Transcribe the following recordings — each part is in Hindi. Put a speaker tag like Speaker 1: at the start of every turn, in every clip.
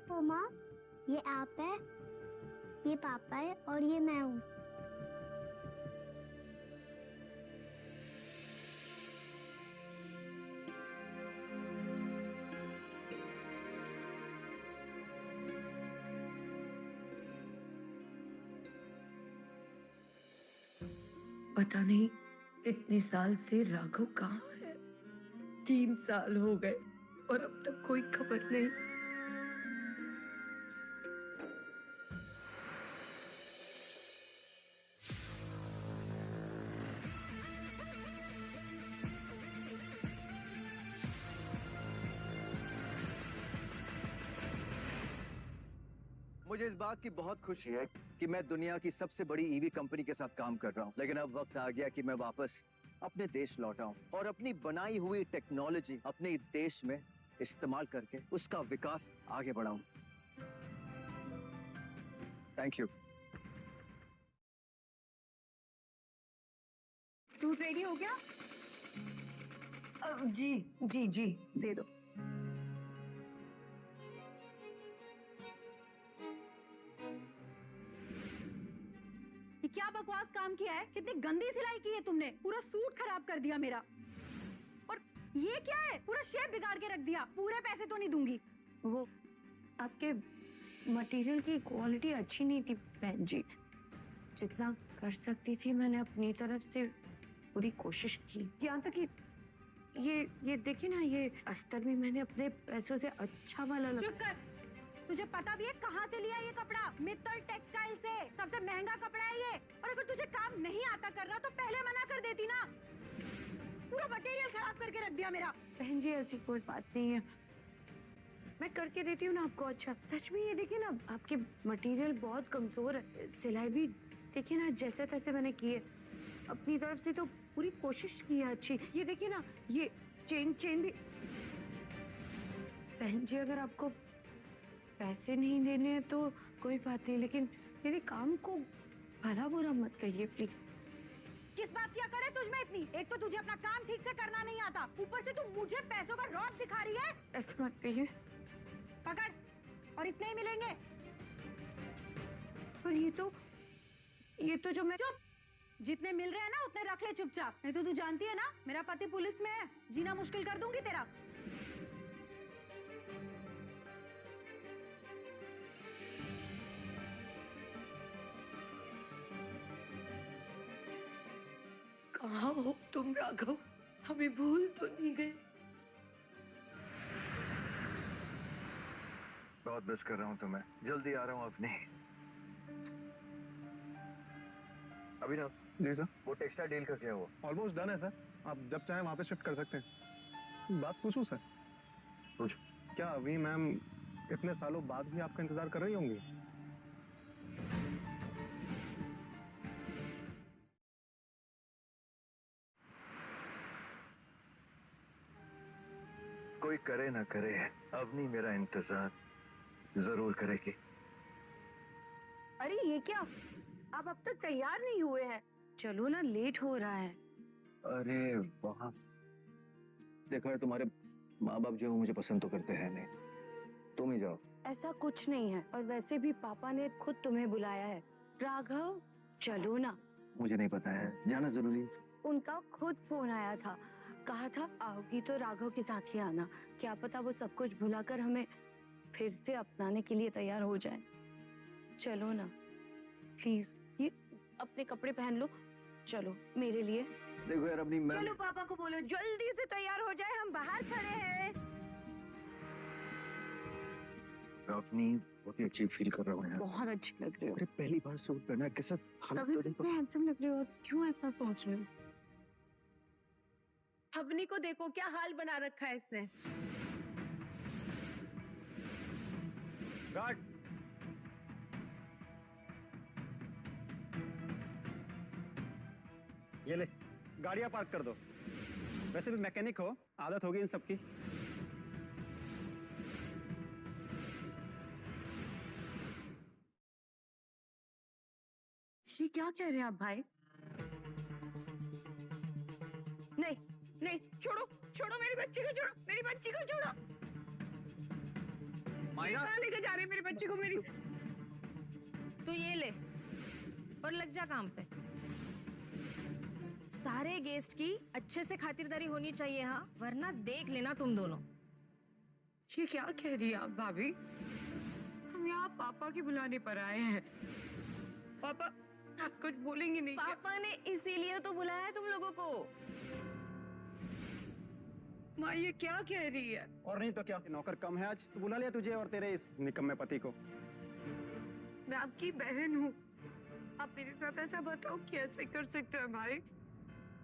Speaker 1: देखो माँ, ये आप है, ये पापा है और ये मैं हूँ।
Speaker 2: पता नहीं इतने साल से राघव कहाँ है। 3 साल हो गए और अब तक कोई खबर नहीं।
Speaker 3: मुझे इस बात की बहुत खुशी है कि मैं दुनिया की सबसे बड़ी ईवी कंपनी के साथ काम कर रहा हूँ, लेकिन अब वक्त आ गया कि मैं वापस अपने देश लौटा हूँ और अपनी बनाई हुई टेक्नोलॉजी अपने देश में इस्तेमाल करके उसका विकास आगे बढ़ाऊं। Thank you.
Speaker 4: सूट रेडी हो गया?
Speaker 2: जी जी जी,
Speaker 4: दे दो। ये क्या बकवास काम किया है? कितनी गंदी सिलाई की है तुमने, पूरा सूट खराब कर दिया मेरा। और ये क्या है? पूरा शेप बिगाड़ के रख दिया। पूरे पैसे तो नहीं दूंगी।
Speaker 5: वो आपके मटेरियल की क्वालिटी अच्छी नहीं थी बहन जी। जितना कर सकती थी मैंने अपनी तरफ से पूरी कोशिश की। यहाँ तक कि ये देखिए ना, ये अस्तर भी मैंने अपने पैसों से अच्छा वाला
Speaker 4: चुप कर। तुझे पता भी है कहाँ से लिया ये कपड़ा? मित्तल टेक्सटाइल से। सबसे महंगा कपड़ा है ये। और अगर तुझे काम नहीं आता करना तो पहले मना कर देती ना। पूरा मटेरियल खराब करके रख दिया मेरा।
Speaker 5: बहन जी ऐसी कोई बात नहीं है, मैं करके देती हूँ ना आपको। अच्छा सच में ये देखिए ना, आपके मटेरियल बहुत कमजोर है। सिलाई भी देखिए ना, जैसे तैसे मैंने की है अपनी तरफ से, तो पूरी कोशिश की है अच्छी। ये देखिए ना, ये चेन भी। बहन जी अगर आपको पैसे नहीं देने हैं तो कोई बात नहीं, लेकिन मेरे काम को भला बुरा मत कहिए प्लीज।
Speaker 4: किस बात की अकड़ है तुझमें इतनी? एक तो तुझे अपना काम ठीक से करना नहीं आता, ऊपर से तू मुझे पैसों का रौब दिखा रही है।
Speaker 5: ऐसे मत कहिए।
Speaker 4: पकड़, और इतने ही मिलेंगे।
Speaker 5: पर ये तो जो मैं।
Speaker 4: चुप। जितने मिल रहे हैं ना उतने रख ले चुपचाप, नहीं तो तू जानती है ना मेरा पति पुलिस में है, जीना मुश्किल कर दूंगी तेरा।
Speaker 2: कहाँ हो तुम राघव? हमें भूल तो नहीं गए?
Speaker 3: बहुत मिस कर रहा हूँ तुम्हें। जल्दी आ रहा हूँ अपने। अभिनव
Speaker 6: जी सर।
Speaker 3: वो टेक्सटाइल डील का क्या हुआ?
Speaker 6: ऑलमोस्ट डन है सर, आप जब चाहें वहाँ पे शिफ्ट कर सकते हैं। बात पूछूं सर?
Speaker 3: पूछ।
Speaker 6: क्या अभी मैम इतने सालों बाद भी आपका इंतजार कर रही होंगी?
Speaker 3: कोई करे ना करे, अवनी मेरा इंतजार जरूर करेगी।
Speaker 5: अरे ये क्या, आप अब तक तैयार नहीं हुए हैं? चलो ना, लेट हो रहा है।
Speaker 3: अरे वहाँ देखा है, तुम्हारे माँ बाप जो मुझे पसंद तो करते हैं नहीं। तुम ही जाओ।
Speaker 5: ऐसा कुछ नहीं है, और वैसे भी पापा ने खुद तुम्हें बुलाया है। राघव चलो ना।
Speaker 3: मुझे नहीं पता है, जाना जरूरी है।
Speaker 5: उनका खुद फोन आया था, कहा था आओगी तो राघव के साथ ही आना। क्या पता वो सब कुछ भुलाकर हमें फिर से अपनाने के लिए तैयार हो जाए। चलो ना प्लीज, ये अपने कपड़े पहन लो, चलो मेरे लिए।
Speaker 3: देखो यार अपनी
Speaker 5: चलो पापा को बोलो जल्दी से तैयार हो जाए, हम बाहर खड़े हैं।
Speaker 3: अपनी बहुत ही अच्छी फील कर रहा हूँ यार।
Speaker 5: बहुत अच्छी लग रही हो।
Speaker 3: अरे पहली बार सूट पहना, कैसा हालत तो देखो।
Speaker 5: हैंडसम लग रहे हो, क्यों ऐसा सोच रहे हो?
Speaker 7: अवनी को देखो क्या हाल बना रखा है इसने।
Speaker 6: गार्ड, ये ले गाड़ियां पार्क कर दो। वैसे भी मैकेनिक हो, आदत होगी इन सबकी।
Speaker 5: ये क्या कह रहे हैं आप भाई? नहीं नहीं, छोड़ो छोड़ो मेरी बच्ची को, छोड़ो मेरी बच्ची को, छोड़ो।
Speaker 3: माया
Speaker 5: कहाँ लेके जा रहे हैं मेरे बच्चे को? मेरी
Speaker 4: तू ये ले और लग जा काम पे। सारे गेस्ट की अच्छे से खातिरदारी होनी चाहिए, हाँ, वरना देख लेना तुम दोनों।
Speaker 5: ये क्या कह रही है आप भाभी? हम यहाँ पापा की बुलाने पर आए हैं। पापा आप कुछ बोलेंगे नहीं क्या?
Speaker 4: पापा ने इसीलिए तो बुलाया है तुम लोगों को।
Speaker 5: माँ ये क्या कह रही है?
Speaker 6: और नहीं तो क्या, नौकर कम है आज तो बुला लिया तुझे और तेरे इस निकम्मे पति को।
Speaker 5: मैं आपकी बहन हूँ, आप मेरे साथ ऐसा बताओ कैसे कर सकते हो भाई?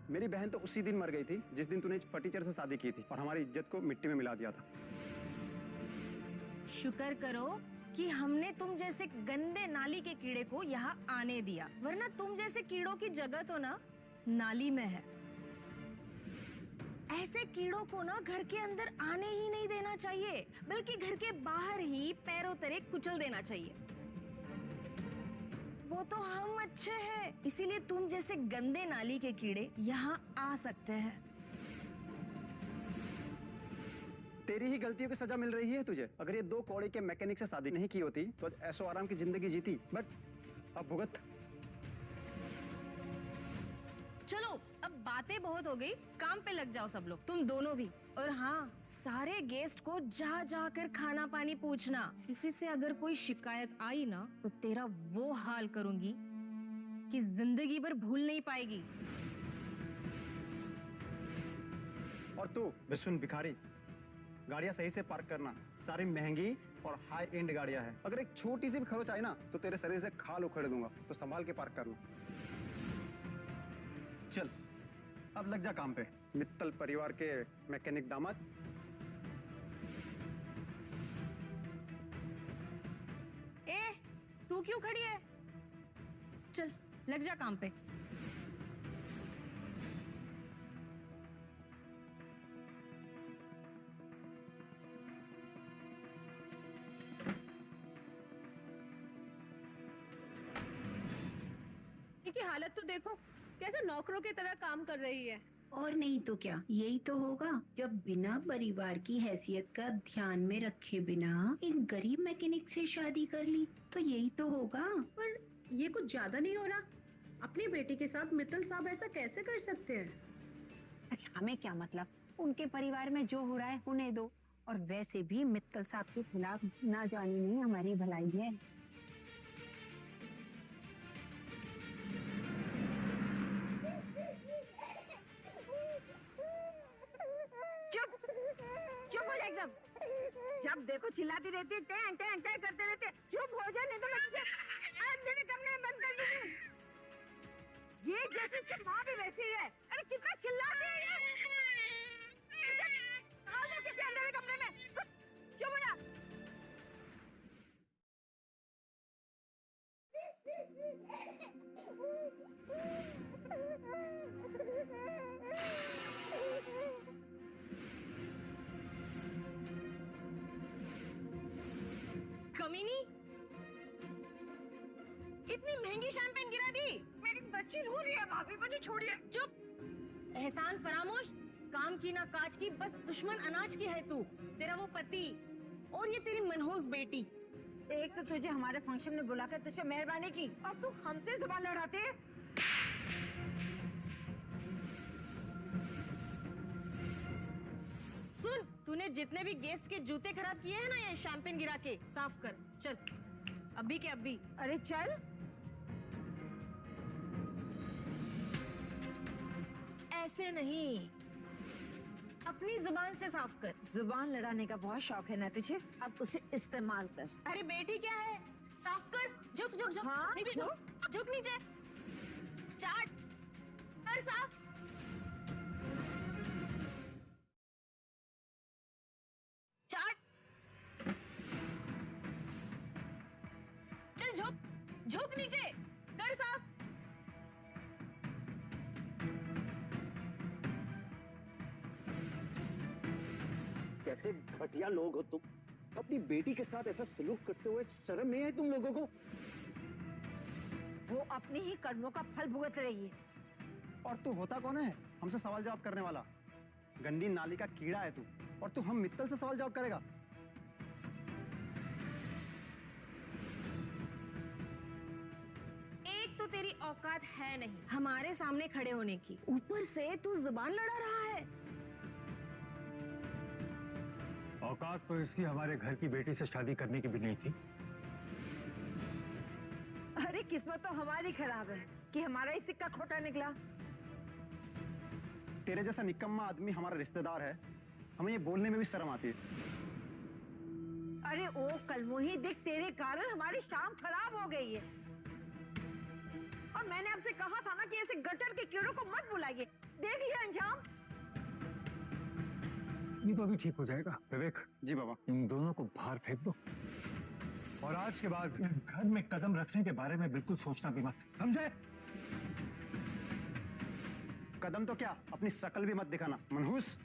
Speaker 6: मेरी बहन तो उसी दिन मर गई थी जिस दिन तूने फटीचर से शादी की थी और हमारी इज्जत को मिट्टी में मिला दिया था।
Speaker 4: शुक्र करो कि हमने तुम जैसे गंदे नाली के कीड़े को यहाँ आने दिया, वरना तुम जैसे कीड़ों की जगह तो ना नाली में है। ऐसे कीड़ों को ना घर के अंदर आने ही नहीं देना चाहिए, बल्कि घर के बाहर ही पैरों तले कुचल देना चाहिए। वो तो हम अच्छे हैं, इसीलिए तुम जैसे गंदे नाली के कीड़े यहाँ आ सकते हैं।
Speaker 6: तेरी ही गलतियों की सजा मिल रही है तुझे। अगर ये 2 कौड़े के मैकेनिक से शादी नहीं की होती तो आज ऐशो आराम की जिंदगी जीती, बट अब भुगत।
Speaker 4: चलो अब बातें बहुत हो गई, काम पे लग जाओ सब लोग, तुम दोनों भी। और हाँ, सारे गेस्ट को जा जाकर खाना पानी पूछना। किसी से अगर कोई शिकायत आई ना तो तेरा वो हाल करूंगी कि जिंदगी भर भूल नहीं पाएगी।
Speaker 6: और तू बिसुन भिखारी, गाड़ियां सही से पार्क करना। सारी महंगी और हाई एंड गाड़ियां हैं। अगर एक छोटी सी भी खरोच आई ना तो तेरे शरीर से खाल उखड़ दूंगा, तो संभाल के पार्क करना। चल अब लग जा काम पे, मित्तल परिवार के मैकेनिक दामाद।
Speaker 4: ए, तू क्यों खड़ी है? चल लग जा काम पे।
Speaker 7: की हालत तो देखो, कैसे नौकरों की तरह काम कर रही है।
Speaker 8: और नहीं तो क्या, यही तो होगा जब बिना परिवार की हैसियत का ध्यान में रखे बिना एक गरीब मैकेनिक से शादी कर ली, तो यही तो होगा।
Speaker 7: पर ये कुछ ज्यादा नहीं हो रहा? अपनी बेटी के साथ मित्तल साहब ऐसा कैसे कर सकते हैं?
Speaker 9: अरे हमें क्या मतलब, उनके परिवार में जो हो रहा है होने दो। और वैसे भी मित्तल साहब के खिलाफ ना जाने में हमारी भलाई है।
Speaker 5: चुप हो जा एकदम। जब देखो चिल्लाती रहती है, टैं टैं टैं करते रहते। चुप हो जा, नहीं तो मैं तुझे आज मेरे कमरे में बंद कर दूंगी। ये जैसे इसकी माँ भी वैसी है। अरे कितना चिल्लाती है ये। आ जा किसी अंदर कमरे में। चुप हो जा।
Speaker 4: कमीनी, इतनी महंगी शैंपेन गिरा दी।
Speaker 5: मेरी बच्ची रो रही है, भाभी मुझे छोड़िए।
Speaker 4: चुप। एहसान फरामोश, काम की ना काज की, बस दुश्मन अनाज की है तू, तेरा वो पति और ये तेरी मनहूस बेटी।
Speaker 5: एक तो तुझे हमारे फंक्शन में बुलाकर तुझ पे मेहरबानी की और तू हमसे जुबान लड़ाती है।
Speaker 4: सुन, तूने जितने भी गेस्ट के जूते खराब किए हैं ना ये शैंपेन गिरा के, साफ कर। चल अभी के अभी।
Speaker 5: अरे चल।
Speaker 4: ऐसे नहीं, अपनी जुबान से साफ कर।
Speaker 5: जुबान लड़ाने का बहुत शौक है ना तुझे, अब उसे इस्तेमाल कर।
Speaker 4: अरे बेटी क्या है, साफ कर। झुक झुक झुक।
Speaker 5: हाँ,
Speaker 4: नीचे झुक, झुक नीचे। चाट कर साफ। चाट। चल झुक, झुक नीचे, कर साफ।
Speaker 3: कैसे घटिया लोग हो तुम, अपनी बेटी के साथ ऐसा सलूक करते हुए शर्म नहीं आई तुम लोगों को?
Speaker 5: वो अपने ही कर्मों का फल भुगत रही है।
Speaker 6: और तू होता कौन है हमसे सवाल जवाब करने वाला? गंदी नाली का कीड़ा है तू, और तू हम मित्तल से सवाल जवाब करेगा?
Speaker 10: तेरी औकात है नहीं हमारे सामने खड़े होने की। ऊपर से तू जुबान लड़ा रहा है।
Speaker 11: औकात तो इसकी हमारे घर की बेटी से शादी करने की भी नहीं थी।
Speaker 9: अरे किस्मत तो हमारी खराब है कि हमारा ही सिक्का खोटा निकला।
Speaker 6: तेरे जैसा निकम्मा आदमी हमारा रिश्तेदार है, हमें ये बोलने में भी शर्म आती है।
Speaker 9: अरे ओ कलमुही, देख तेरे कारण हमारी शाम खराब हो गई है। और मैंने आपसे कहा था ना कि ऐसे गटर के कीड़ों को मत बुलाइए। देख लिया अंजाम।
Speaker 11: ये तो अभी ठीक हो जाएगा। विवेक
Speaker 6: जी बाबा।
Speaker 11: इन दोनों को बाहर फेंक दो और आज के बाद इस घर में कदम रखने के बारे में बिल्कुल सोचना भी मत, समझे?
Speaker 6: कदम तो क्या, अपनी शकल भी मत दिखाना मनहूस।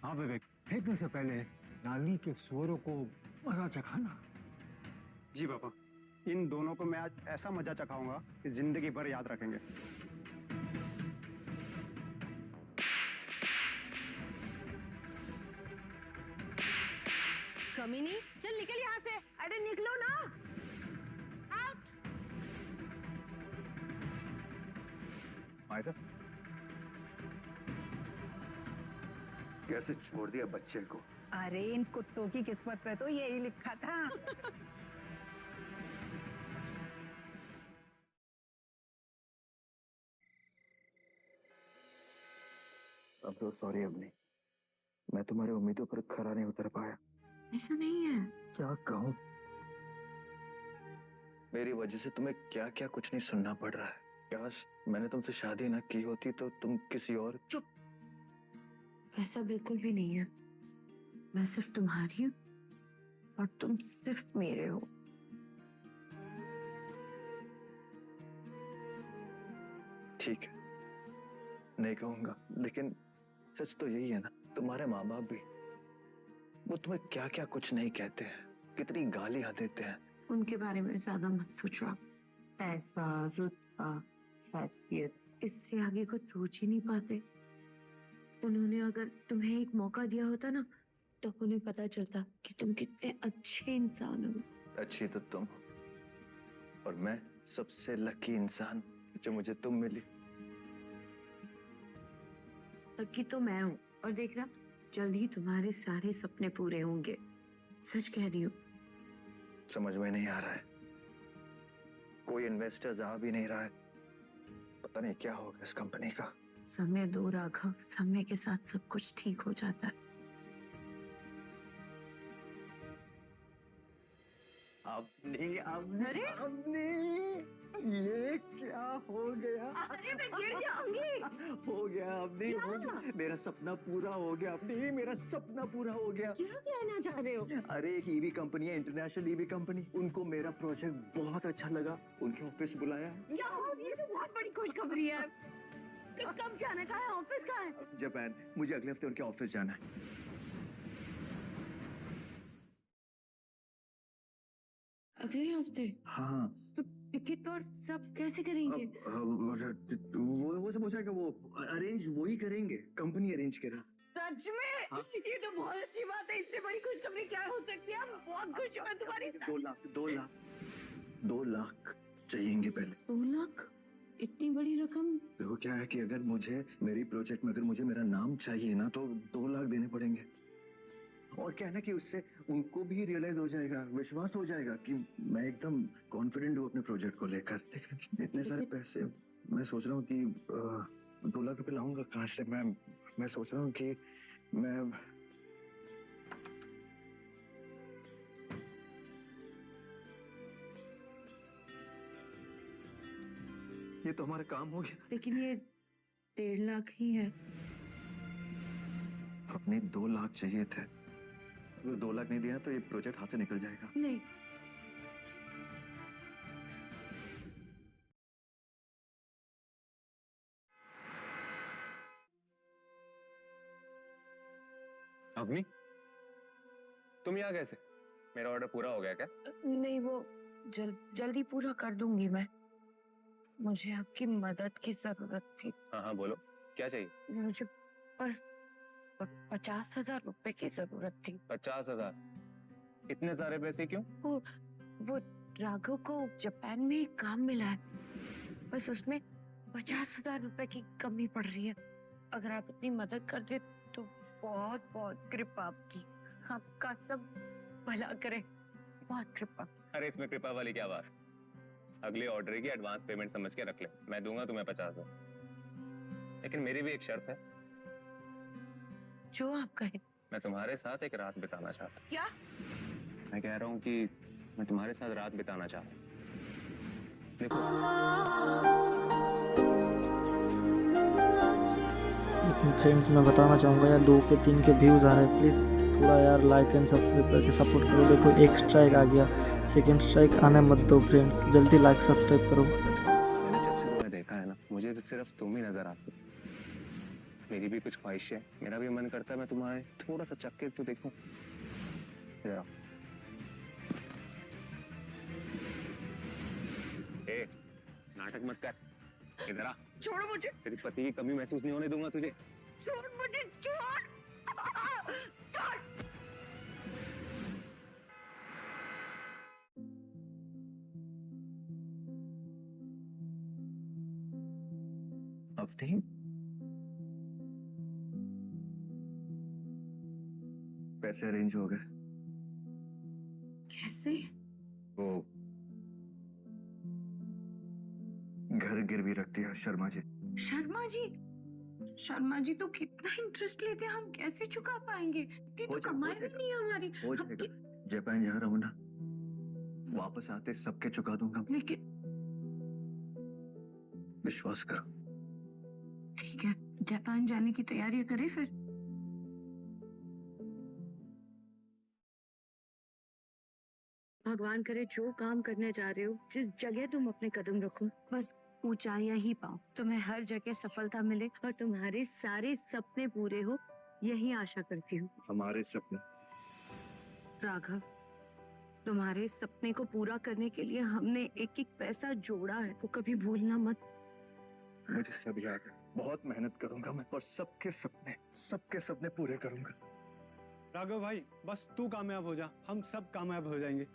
Speaker 11: हाँ विवेक, फेंकने से पहले नाली के सुअरों को मजा चखाना।
Speaker 6: जी बाबा, इन दोनों को मैं आज ऐसा मजा चखाऊंगा कि जिंदगी भर याद रखेंगे।
Speaker 10: कमीनी, चल निकल यहाँ से।
Speaker 9: अरे निकलो ना। आउट।
Speaker 3: मायदा, कैसे छोड़ दिया बच्चे को?
Speaker 9: अरे इन कुत्तों की किस्मत पे तो यही लिखा था।
Speaker 3: अब तो सॉरी अवनी, मैं तुम्हारी उम्मीदों पर खरा नहीं उतर पाया।
Speaker 2: ऐसा नहीं है।
Speaker 3: क्या कहूँ, मेरी वजह से तुम्हें क्या क्या कुछ नहीं सुनना पड़ रहा है। काश मैंने तुमसे शादी ना की होती तो तुम किसी और।
Speaker 5: चुप, ऐसा बिल्कुल भी नहीं है। मैं सिर्फ तुम्हारी हूँ और तुम सिर्फ मेरे हो।
Speaker 3: ठीक है, नहीं कहूंगा, लेकिन सच तो यही है ना, तुम्हारे माँ बाप भी वो तुम्हें क्या क्या कुछ नहीं कहते हैं, कितनी गालियां देते हैं।
Speaker 5: उनके बारे में ज्यादा मत सोचो आप। पैसा, रुतबा, हैसियत, इससे आगे कुछ सोच ही नहीं पाते। उन्होंने अगर तुम्हें एक मौका दिया होता ना, तो उन्हें पता चलता कि तुम कितने अच्छे इंसान हो।
Speaker 3: अच्छी तो तुम हो और मैं सबसे लकी इंसान जो मुझे तुम मिली।
Speaker 5: लकी तो मैं हूँ और देखना जल्द ही तुम्हारे सारे सपने पूरे होंगे। सच कह रही हूँ।
Speaker 3: समझ में नहीं आ रहा है, कोई इन्वेस्टर्स आ भी नहीं रहा है, पता नहीं क्या होगा इस कंपनी का।
Speaker 5: समय दो राघव, समय के साथ सब कुछ ठीक हो जाता है।
Speaker 3: अपनी ये क्या हो गया?
Speaker 9: अरे मैं गिर जाऊंगी।
Speaker 3: हो गया अपनी, मेरा सपना पूरा हो गया अपनी, मेरा सपना पूरा हो गया।
Speaker 9: क्या कहना चाह रहे हो?
Speaker 3: अरे एक ईवी कंपनी है, इंटरनेशनल ईवी कंपनी, उनको मेरा प्रोजेक्ट बहुत अच्छा लगा, उनके ऑफिस बुलाया है।
Speaker 9: यार ये तो बहुत बड़ी खुशखबरी है। कब जाना, कहाँ है, ऑफिस कहाँ है?
Speaker 3: जापान। मुझे अगले हफ्ते उनके ऑफिस जाना है।
Speaker 5: अगले हफ्ते?
Speaker 3: हाँ।
Speaker 5: तो टिकट और सब कैसे करेंगे?
Speaker 3: वो सब हो जाएगा, वो अरेंज वही करेंगे, कंपनी अरेंज करे।
Speaker 9: सच में?
Speaker 3: हाँ?
Speaker 9: ये तो बहुत अच्छी बात है। इससे बड़ी खुशखबरी क्या हो सकती है? बहुत खुश हूँ मैं तुम्हारी।
Speaker 3: 2 लाख चाहिएंगे पहले।
Speaker 5: 2 लाख? इतनी बड़ी रकम?
Speaker 3: देखो क्या है कि अगर मुझे मेरी प्रोजेक्ट में अगर मुझे मेरा नाम चाहिए ना, तो 2 लाख देने पड़ेंगे। और क्या है ना कि उससे उनको भी रियलाइज हो जाएगा, विश्वास हो जाएगा कि मैं एकदम कॉन्फिडेंट हूँ अपने प्रोजेक्ट को लेकर। लेकिन इतने सारे पैसे मैं सोच रहा हूँ कि 2 लाख रुपए लाऊंगा कहाँ से? मैं सोच रहा हूँ कि मैं ये तो हमारा काम हो गया।
Speaker 5: लेकिन ये 1.5 लाख ही है।
Speaker 3: अपने 2 लाख चाहिए थे, अगर 2 लाख नहीं दिया तो ये प्रोजेक्ट हाथ से निकल जाएगा।
Speaker 5: नहीं,
Speaker 12: अवनी, तुम यहाँ कैसे? मेरा ऑर्डर पूरा हो गया क्या?
Speaker 5: नहीं, वो जल्दी पूरा कर दूंगी मैं। मुझे आपकी मदद की जरूरत थी।
Speaker 12: हाँ हाँ बोलो, क्या चाहिए?
Speaker 5: मुझे बस 50,000 रुपए की जरूरत थी।
Speaker 12: 50,000? इतने सारे पैसे क्यों?
Speaker 5: वो राघव को जापान में एक काम मिला है, बस उसमें 50,000 रुपए की कमी पड़ रही है। अगर आप इतनी मदद कर दे तो बहुत बहुत कृपा आपकी, आपका सब भला करे, बहुत कृपा।
Speaker 12: अरे इसमें कृपा वाली क्या बात, अगले ऑर्डर की एडवांस पेमेंट समझ के रख ले, मैं दूंगा तुम्हें 50,000। लेकिन मेरी भी एक शर्त है।
Speaker 5: जो आप कहें।
Speaker 12: मैं तुम्हारे साथ एक रात बिताना चाहता हूँ।
Speaker 5: क्या?
Speaker 12: मैं कह रहा हूँ कि मैं तुम्हारे साथ रात बिताना चाहता हूँ। देखो
Speaker 13: लेकिन फ्रेंड्स मैं बताना चाहूँगा यार 2 के 3 के व्यूज़ आ रहे हैं, प्लीज़ थोड़ा यार लाइक एंड सब्सक्राइब करके सपोर्ट करो। देखो 1 स्ट्राइक आ गया, 2nd स्ट्राइक आने मत दो फ्रेंड्स, जल्दी लाइक सब्सक्राइब करो।
Speaker 12: मैंने जब से तुम्हें देखा है ना, मुझे सिर्फ तुम ही नजर आती। मेरी भी कुछ ख्वाहिश है, मेरा भी मन करता है मैं तुम्हारे थोड़ा सा चक्के तो देखूं। इधर आओ। ए, नाटक मत कर, इधर आ।
Speaker 5: छोड़ो मुझे।
Speaker 12: तेरी पति की कमी महसूस नहीं होने दूंगा तुझे।
Speaker 5: छोड़ मुझे, छोड़। छोड़।
Speaker 3: अवनी, पैसे अरेंज हो गए।
Speaker 5: कैसे?
Speaker 3: वो घर गिरवी रख दिया शर्मा जी।
Speaker 5: शर्मा जी? शर्मा जी तो कितना इंटरेस्ट लेते हैं, हम कैसे चुका पाएंगे? ये तो कमाई भी नहीं है हमारी।
Speaker 3: हो जाएगा, जापान जा रहा हूँ ना, वापस आते सबके चुका दूंगा।
Speaker 5: लेकिन
Speaker 3: विश्वास करो।
Speaker 5: ठीक है, जापान जाने की तैयारी करें फिर। भगवान करे जो काम करने जा रहे हो, जिस जगह तुम अपने कदम रखो, बस ऊंचाइयां ही पाओ, तुम्हें हर जगह सफलता मिले और तुम्हारे सारे सपने पूरे हो, यही आशा करती हूँ।
Speaker 3: हमारे सपने?
Speaker 5: राघव, तुम्हारे सपने को पूरा करने के लिए हमने एक एक पैसा जोड़ा है, वो कभी भूलना मत।
Speaker 3: मुझे सब याद है, बहुत मेहनत करूंगा मैं और सबके सपने पूरे करूंगा।
Speaker 6: राघव भाई बस तू कामयाब हो जा, हम सब कामयाब हो जाएंगे।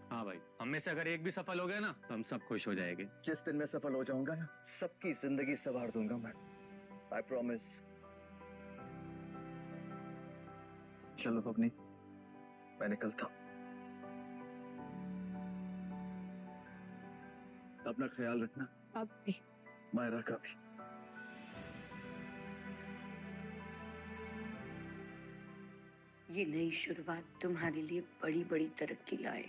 Speaker 12: हाँ भाई, हम में से अगर एक भी सफल हो गया ना तो हम सब खुश हो जाएंगे।
Speaker 3: जिस दिन मैं सफल हो जाऊंगा ना, सबकी जिंदगी संवार दूंगा मैं, आई प्रॉमिस। चलो अपनी, मैं निकलता हूं। अपना ख्याल रखना।
Speaker 5: अब भी।
Speaker 3: मायरा का भी।
Speaker 2: ये नई शुरुआत तुम्हारे लिए बड़ी बड़ी तरक्की लाए।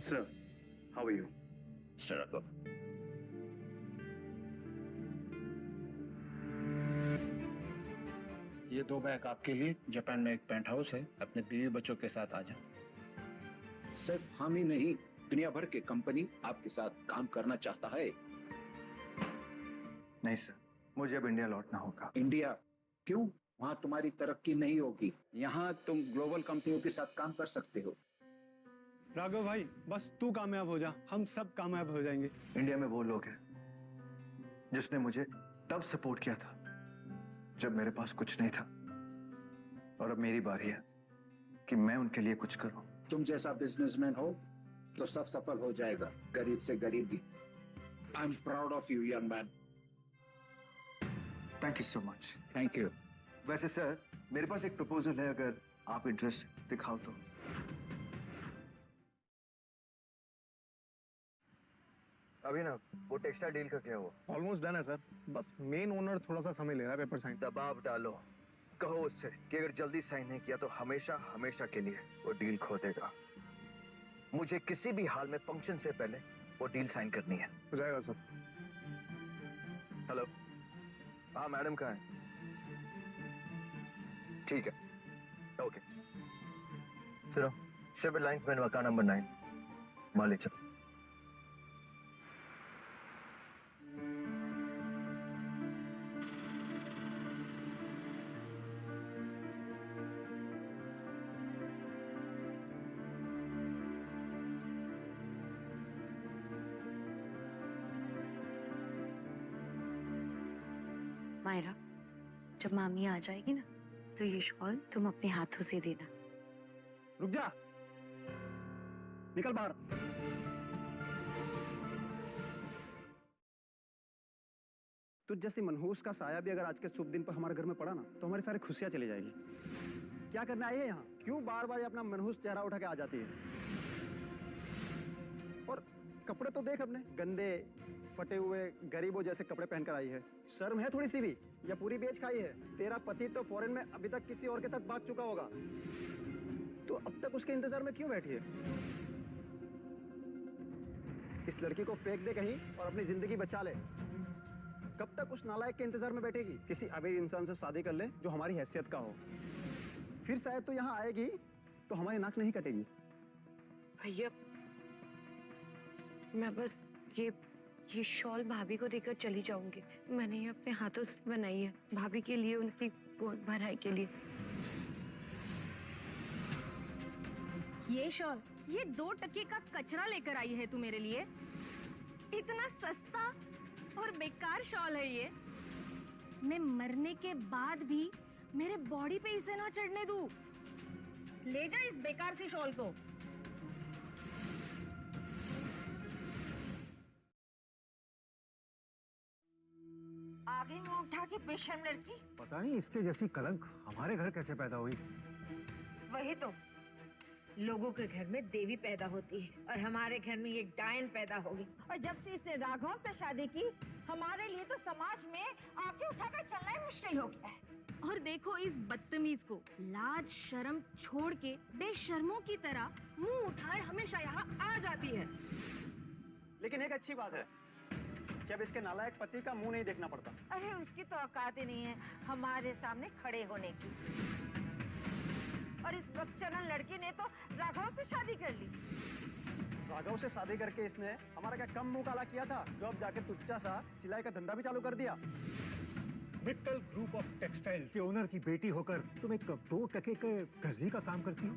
Speaker 3: Sir, how are you? Shut up.
Speaker 6: ये 2 बैग आपके लिए, जापान में एक पेंट हाउस है, अपने बीवी बच्चों के साथ आ जाओ।
Speaker 14: सिर्फ हम ही नहीं, दुनिया भर की कंपनी आपके साथ काम करना चाहता है।
Speaker 3: नहीं सर, मुझे अब इंडिया लौटना होगा।
Speaker 14: इंडिया क्यों? वहाँ तुम्हारी तरक्की नहीं होगी। यहाँ तुम ग्लोबल कंपनियों के साथ काम कर सकते हो।
Speaker 6: राघव भाई बस तू कामयाब हो जा, हम सब कामयाब हो जाएंगे।
Speaker 3: इंडिया में वो लोग हैं जिसने मुझे तब सपोर्ट किया था जब मेरे पास कुछ नहीं था, और अब मेरी बारी है कि मैं उनके लिए कुछ करूं।
Speaker 14: तुम जैसा बिजनेसमैन हो तो सब सफल हो जाएगा, गरीब से गरीब भी। I am proud of you young man.
Speaker 3: Thank you so much.
Speaker 14: Thank you.
Speaker 3: वैसे सर, मेरे पास एक प्रपोजल है, अगर आप इंटरेस्ट दिखाओ तो। अभी ना वो टेक्सटाइल डील का क्या हुआ?
Speaker 11: ऑलमोस्ट डन है सर, बस मेन ओनर थोड़ा सा समय ले रहा है पेपर साइन।
Speaker 3: दबाव डालो, कहो उससे कि अगर जल्दी साइन नहीं किया तो हमेशा हमेशा के लिए वो डील खो देगा। मुझे किसी भी हाल में फंक्शन से पहले वो डील साइन करनी है।
Speaker 11: हो जाएगा सर।
Speaker 3: हेलो, हाँ मैडम कहाँ है? ठीक है, ओके। सुनो, सिविल लाइन्स में मकान नंबर 9, माले चलो।
Speaker 5: मायरा, जब मामी आ जाएगी ना तो ये शॉल तुम अपने हाथों से देना।
Speaker 6: रुक जा, निकल बाहर। तुझ जैसी मनहूस का साया भी अगर आज के शुभ दिन पर हमारे घर में पड़ा ना तो हमारी सारी खुशियां चली जाएगी। क्या करने आई है यहाँ? क्यों बार बार अपना मनहूस चेहरा उठा के आ जाती है? और कपड़े तो देख अपने, गंदे फटे हुए गरीबों जैसे कपड़े पहनकर आई है। शर्म है थोड़ी सी भी या पूरी बेच खाई है? तेरा पति तो फॉरेन में अभी तक किसी और के साथ भाग चुका होगा, तो अब तक उसके इंतजार में क्यों बैठी है? इस लड़की को फेंक दे कहीं और अपनी जिंदगी बचा ले। कब तक उस नालायक के इंतजार में बैठेगी? किसी अमीर इंसान से शादी कर ले जो हमारी हैसियत का हो, फिर शायद तो यहाँ आएगी तो हमारी नाक नहीं कटेगी।
Speaker 5: भैया, मैं बस ये शॉल भाभी को देकर चली जाऊंगी। मैंने ये अपने हाथों से बनाई है, भाभी के लिए, उनकी गोद भराई के लिए।
Speaker 10: ये शॉल, ये 2 टके का कचरा लेकर आई है तू मेरे लिए? इतना सस्ता और बेकार शॉल है ये। मैं मरने के बाद भी मेरे बॉडी पे इसे ना चढ़ने दूं। ले जा इस बेकार सी शॉल को।
Speaker 9: आगे मुंह उठा के बेशर्म लड़की।
Speaker 11: पता नहीं इसके जैसी कलंक हमारे घर कैसे पैदा हुई।
Speaker 9: वही तो, लोगों के घर में देवी पैदा होती है और हमारे घर में ये डायन पैदा होगी। और जब से इसने राघव से शादी की, हमारे लिए तो समाज में आंखें उठाकर चलना ही मुश्किल हो गया है।
Speaker 10: और देखो इस बदतमीज को, लाज शर्म छोड़ के बेशर्मों की तरह मुंह उठाए हमेशा यहाँ आ जाती है।
Speaker 6: लेकिन एक अच्छी बात है कि अब इसके नालायक पति का मुंह नहीं देखना पड़ता।
Speaker 9: अरे उसकी तो औकात ही नहीं है हमारे सामने खड़े होने की। और इस बदचलन लड़की ने तो राघव से शादी कर ली।
Speaker 6: राघव से शादी करके इसने हमारा क्या कम मुंह काला किया था, जो अब जाके तुच्चा सा सिलाई का धंधा भी चालू कर दिया।
Speaker 11: मित्तल ग्रुप ऑफ टेक्सटाइल्स के ओनर की बेटी होकर तुम एक 2 टके के दर्जी का काम करती हो?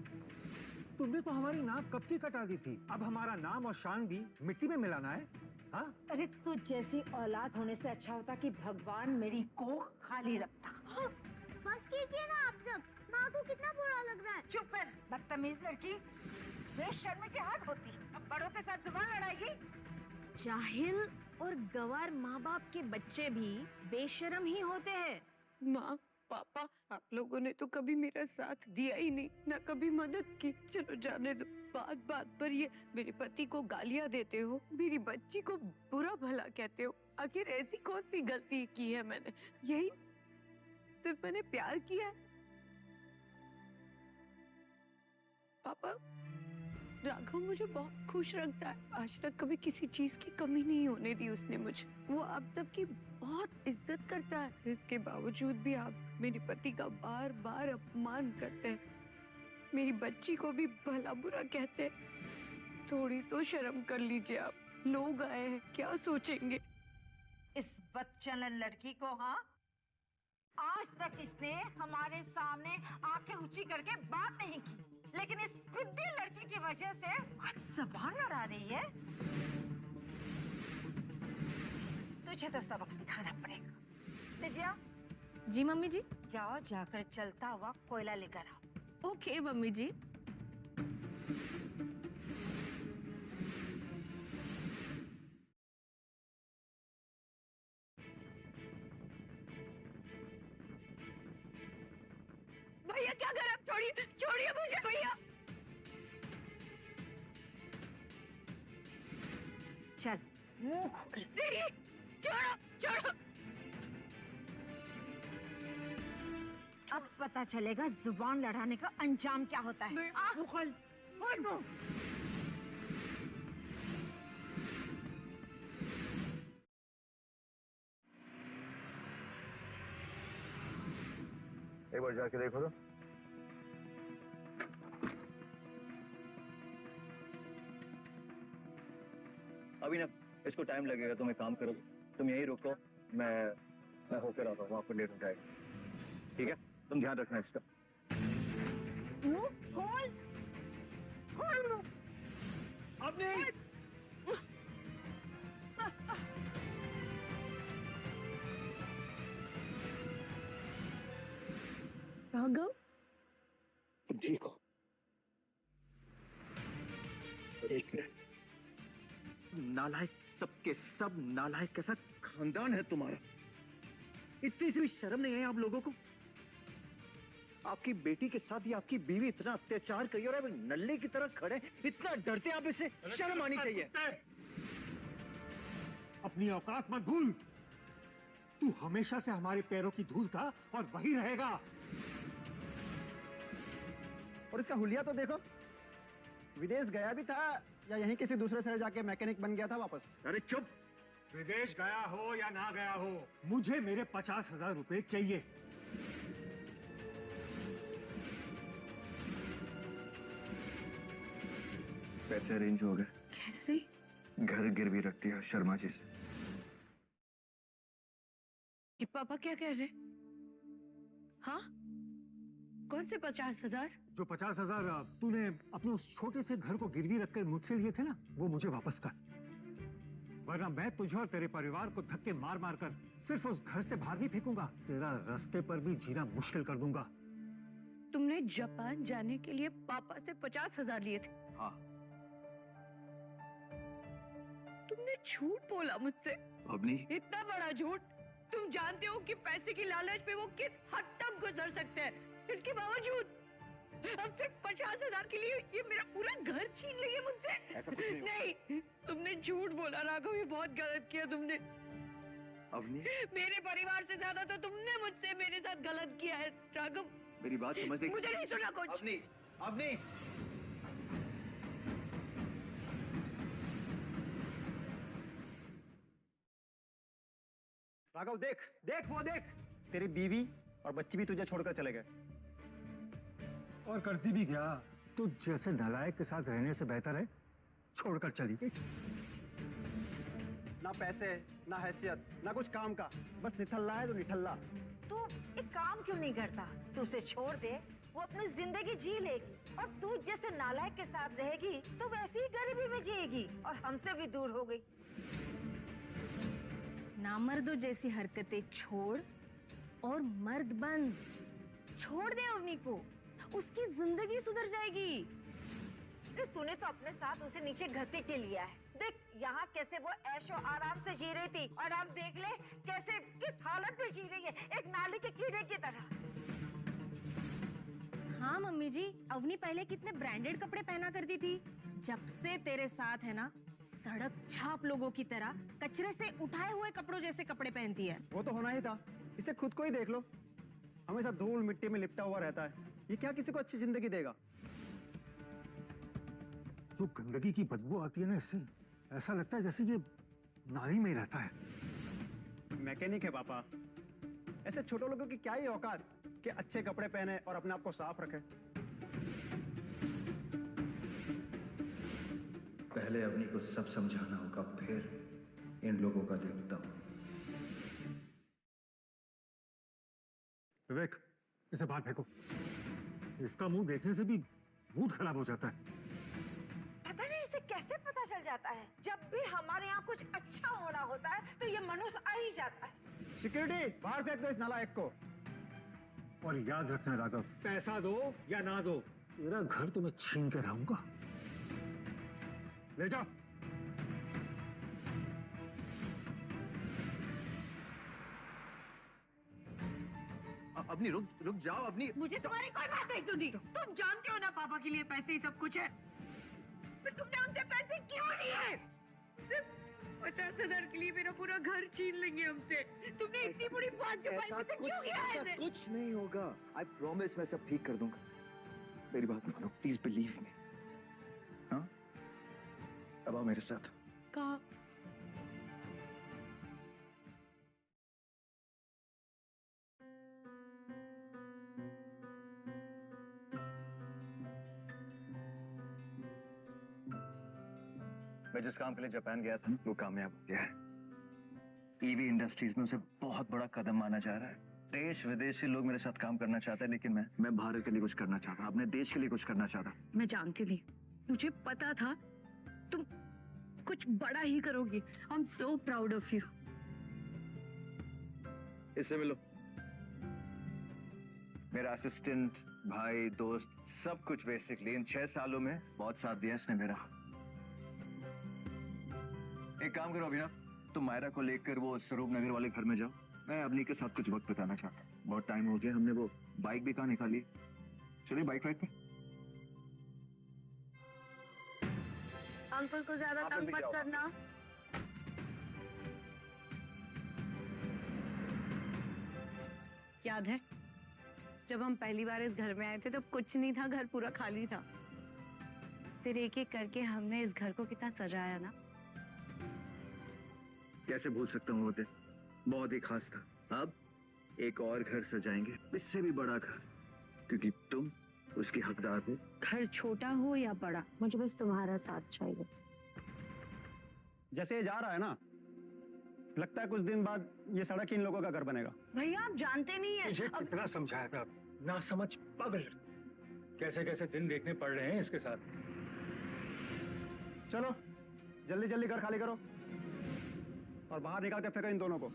Speaker 11: तुमने तो हमारी नाक कब की कटा दी थी, अब हमारा नाम और शान भी मिट्टी में मिलाना है? हाँ?
Speaker 9: अरे तू जैसी औलाद होने से अच्छा होता कि भगवान मेरी कोख खाली रखता।
Speaker 1: बस कीजिए ना आप सब, माँ को कितना बुरा लग रहा है।
Speaker 9: चुप कर, बदतमीज लड़की। बेशर्मी की हद होती है, अब बड़ों के साथ जुबान लड़ाएगी।
Speaker 10: जाहिल और गवार माँ बाप के बच्चे भी बेशर्म ही होते हैं।
Speaker 5: माँ पापा, आप लोगों ने तो कभी मेरा साथ दिया ही नहीं, ना कभी मदद की। चलो जाने दो, बात बात पर ये मेरे पति को गालियाँ देते हो, मेरी बच्ची को बुरा भला कहते हो। आखिर ऐसी कौन सी गलती की है मैंने? यही सिर्फ मैंने प्यार किया है। पापा, राघव मुझे बहुत खुश रखता है। आज तक कभी किसी चीज की कमी नहीं होने दी उसने मुझे। वो आप सबकी बहुत इज्जत करता है। इसके बावजूद भी आप मेरे पति का बार बार अपमान करते हैं, मेरी बच्ची को भी भला बुरा कहते हैं। थोड़ी तो शर्म कर लीजिए आप, लोग आए हैं, क्या सोचेंगे?
Speaker 9: इस बदचलन लड़की को, हाँ, आज तक इसने हमारे सामने आंखें ऊंची करके बात नहीं की, लेकिन इस पिद्दी लड़की की वजह से आज ज़बान लड़ा रही है। तुझे तो सबक सिखाना पड़ेगा। दिव्या।
Speaker 10: जी मम्मी जी।
Speaker 9: जाओ, जाकर चलता हुआ कोयला लेकर आओ।
Speaker 10: ओके मम्मी जी।
Speaker 5: भैया क्या कर, आप छोड़िए, छोड़िए मुझे भैया।
Speaker 9: चल, मुंह खोल।
Speaker 5: छोड़ो, छोड़ो।
Speaker 9: अब पता चलेगा जुबान लड़ाने का अंजाम क्या होता है। मुंह खोल, खोल मुंह।
Speaker 3: एक बार जाके देखो तो। अभी ना इसको टाइम लगेगा, तुम एक काम करो, तुम यहीं रुको, मैं होकर आता हूँ, वहाँ पर लेट हो जाएगा। ठीक है, तुम ध्यान रखना इसका।
Speaker 9: मुंह खोल, खोल मुंह।
Speaker 3: अब नहीं।
Speaker 5: राघव,
Speaker 3: तुम ठीक हो? एक मिनट। नालायक, सबके सब नालायक के साथ खानदान है तुम्हारा। इतनी सी भी शर्म नहीं है आप लोगों को? आपकी बेटी के साथ ये आपकी बीवी इतना अत्याचार करी और नल्ले की तरह खड़े, इतना डरते हैं आप इससे? शर्म आनी चाहिए।
Speaker 11: अपनी औकात मत भूल। तू हमेशा से हमारे पैरों की धूल था और वही रहेगा।
Speaker 6: और इसका हुलिया तो देखो, विदेश गया भी था या यहीं किसी दूसरे शहर जाके मैकेनिक बन गया था वापस।
Speaker 3: अरे चुप।
Speaker 11: विदेश गया हो या ना गया हो, मुझे मेरे 50,000 रुपए चाहिए।
Speaker 3: पैसे अरेंज हो गए।
Speaker 5: कैसे?
Speaker 3: घर गिरवी रख दिया शर्मा जी से।
Speaker 5: कि पापा क्या कह रहे? हाँ, कौन से 50,000?
Speaker 11: जो 50,000 तूने अपने उस छोटे से घर को गिरवी रखकर मुझसे लिए थे ना, वो मुझे वापस कर, वरना मैं तुझे और तेरे परिवार को धक्के मार मार कर सिर्फ उस घर से बाहर नहीं फेंकूंगा, तेरा रास्ते पर भी जीना मुश्किल कर दूंगा।
Speaker 5: तुमने जापान जाने के लिए पापा से 50,000 लिए थे?
Speaker 3: हाँ।
Speaker 5: तुमने झूठ बोला मुझसे।
Speaker 3: अब नहीं।
Speaker 5: इतना बड़ा झूठ। तुम जानते हो कि पैसे की लालच में वो किस हद तक गुजर सकते हैं। इसके बावजूद अब सिर्फ 50,000 के लिए ये मेरा पूरा घर छीन लेंगे मुझसे।
Speaker 3: ऐसा कुछ नहीं।
Speaker 5: नहीं, तुमने झूठ बोला राघव, ये बहुत गलत किया तुमने।
Speaker 3: अवनी,
Speaker 5: मेरे परिवार से ज्यादा तो तुमने मुझसे मेरे साथ गलत किया है राघव।
Speaker 3: मेरी बात समझ।
Speaker 5: मुझे नहीं सुना कुछ।
Speaker 3: अवनी, अवनी।
Speaker 6: राघव देख, देख वो देख, तेरी बीवी और बच्ची भी तुझे छोड़कर चले गए।
Speaker 11: और करती भी क्या? तू जैसे नालायक के साथ रहने से बेहतर है छोड़कर चली गई।
Speaker 6: ना पैसे, ना हैसियत, ना कुछ काम का, बस निठल्ला है तो निठल्ला।
Speaker 9: तू एक काम क्यों नहीं करता? तू उसे छोड़ दे, वो अपनी जिंदगी जी लेगी और तू जैसे नालायक के साथ रहेगी तो वैसे ही गरीबी में जिएगी और हमसे भी दूर हो गई।
Speaker 10: नामर्दों जैसी हरकतें छोड़ और मर्द बन। छोड़ दे अवनी को, उसकी जिंदगी सुधर जाएगी।
Speaker 9: अरे तूने तो अपने साथ उसे नीचे घसीट के लिया है। देख यहाँ कैसे वो ऐशो आराम से जी रही थी और अब देख ले कैसे किस हालत में जी रही है, एक नाली के कीड़े की तरह।
Speaker 10: हाँ मम्मी जी, अवनी पहले कितने ब्रांडेड कपड़े पहना करती थी। जब से तेरे साथ है ना, सड़क छाप लोगों की तरह कचरे से उठाए हुए कपड़ों जैसे कपड़े पहनती है।
Speaker 6: वो तो होना ही था, इसे खुद को ही देख लो, हमेशा धूल मिट्टी में लिपटा हुआ रहता है। ये क्या किसी को अच्छी जिंदगी देगा?
Speaker 11: जो गंदगी की बदबू आती है ना, इससे ऐसा लगता है जैसे ये नाली में ही रहता है।
Speaker 6: मैकेनिक है पापा, ऐसे छोटे लोगों की क्या ही औकात कि अच्छे कपड़े पहने और अपने आप को साफ रखे।
Speaker 14: पहले अवनी को सब समझाना होगा, फिर इन लोगों का देखता हूं।
Speaker 11: विवेक, इसे बाहर फेंको। इसका मुंह देखने से भी मूड खराब हो जाता है।
Speaker 9: पता नहीं इसे कैसे पता चल जाता है, जब भी हमारे यहाँ कुछ अच्छा होना होता है तो ये मनुष्य आ ही जाता है।
Speaker 6: सिक्योरिटी, बाहर फेंक दो इस नालायक को।
Speaker 11: और याद रखना राघव, पैसा दो या ना दो, तेरा घर तो मैं छीन के रहूंगा। ले जाओ।
Speaker 3: अपनी रुक जाओ अपनी।
Speaker 5: मुझे तुम्हारी कोई बात नहीं सुनी। तुम जानते हो ना पापा के लिए पैसे ही सब कुछ है। तो तुमने उनसे पैसे क्यों लिए? सिर्फ 50,000 के लिए मेरा पूरा घर छीन लेंगे हमसे। तुमने इतनी बड़ी बात छुपाई मुझसे क्यों किया है?
Speaker 3: कुछ नहीं होगा, आई प्रॉमिस, मैं सब ठीक कर दूंगा। मेरी बात मानो, प्लीज बिलीव मी। हाँ, अब आओ मेरे साथ।
Speaker 5: कहाँ?
Speaker 3: मैं जिस काम के लिए जापान गया था वो कामयाब हो गया है। ईवी इंडस्ट्रीज में उसे बहुत बड़ा कदम माना जा रहा है। देश विदेश से लोग मेरे साथ काम करना चाहते हैं, लेकिन मैं भारत के लिए कुछ करना चाहता, अपने देश के लिए कुछ करना चाहता।
Speaker 5: मैं जानती थी, मुझे पता था तुम कुछ बड़ा ही करोगी। I am so proud of you.
Speaker 3: इससे मिलो। मेरा असिस्टेंट, भाई, दोस्त, सब कुछ बेसिकली इन 6 सालों में बहुत साथ दिया इसने मेरा। एक काम करो अभिनव, तुम मायरा को लेकर वो स्वरूप नगर वाले घर में जाओ। मैं अवनी के साथ कुछ वक्त बिताना चाहता हूँ। बहुत टाइम हो गया, हमने वो बाइक भी कहाँ निकाली। चलिए बाइक राइड पे।
Speaker 5: अंकल को ज्यादा तंग मत करना। याद है जब हम पहली बार इस घर में आए थे तब कुछ नहीं था, घर पूरा खाली था। फिर एक एक करके हमने इस घर को कितना सजाया ना।
Speaker 3: कैसे भूल सकता हूँ वो दिन, बहुत ही खास था। अब एक और घर सजाएंगे, इससे भी बड़ा घर, क्योंकि तुम उसकी हकदार हो।
Speaker 5: घर छोटा हो या बड़ा, मुझे बस तुम्हारा साथ चाहिए।
Speaker 6: जैसे ये जा रहा है ना, लगता है कुछ दिन बाद ये सड़क इन लोगों का घर बनेगा।
Speaker 5: भैया आप जानते नहीं है।
Speaker 11: मुझे कितना समझाया था, ना समझ पागल। कैसे कैसे दिन देखने पड़ रहे हैं इसके साथ।
Speaker 6: चलो जल्दी जल्दी घर खाली करो और बाहर निकाल के फेंको इन दोनों को।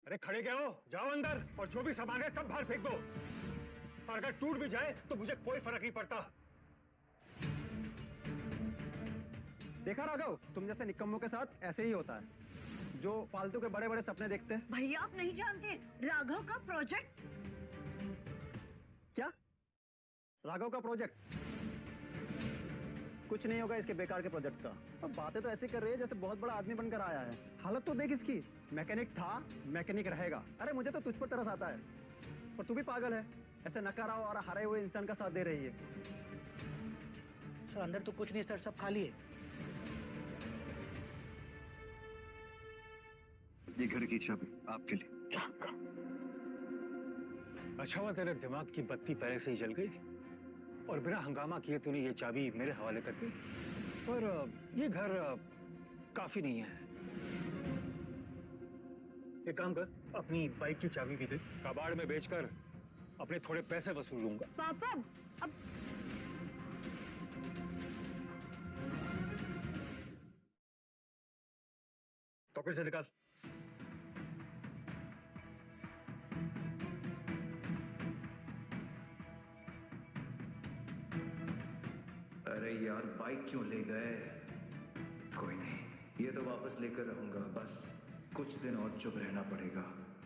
Speaker 11: अरे खड़े क्या हो, जाओ अंदर और जो भी सामान है सब बाहर फेंक दो। और अगर टूट भी जाए तो मुझे कोई फर्क नहीं पड़ता।
Speaker 6: देखा राघव, तुम जैसे निकम्मों के साथ ऐसे ही होता है, जो फालतू के बड़े बड़े सपने देखते हैं।
Speaker 9: भैया आप नहीं जानते राघव का प्रोजेक्ट।
Speaker 6: क्या? राघव का प्रोजेक्ट? कुछ नहीं होगा इसके बेकार के प्रोजेक्ट का। अब बातें तो ऐसे कर रही है जैसे बहुत बड़ा आदमी बनकर आया है। हालत तो देख इसकी, मैकेनिक था, मैकेनिक रहेगा। अरे मुझे तो तुझ पर तरस आता है, पर तू भी पागल है, ऐसे नकारा और हारे हुए इंसान का साथ दे रही है।
Speaker 15: सर अंदर तो कुछ नहीं सर, सब खाली है।
Speaker 3: ये घर की चाबी आपके लिए।
Speaker 11: अच्छा हुआ तेरे दिमाग की बत्ती पहले से ही जल गई और बिना हंगामा किए तूने ये चाबी मेरे हवाले कर दी। पर ये घर काफी नहीं है। एक काम कर, अपनी बाइक की चाबी भी दे, कबाड़ में बेचकर अपने थोड़े पैसे वसूल लूंगा।
Speaker 5: पापा अब
Speaker 11: पॉकेट से निकाल।
Speaker 3: अरे यार बाइक क्यों ले गए? कोई नहीं, ये तो वापस लेकर रहूंगा। बस कुछ दिन और चुप रहना पड़ेगा,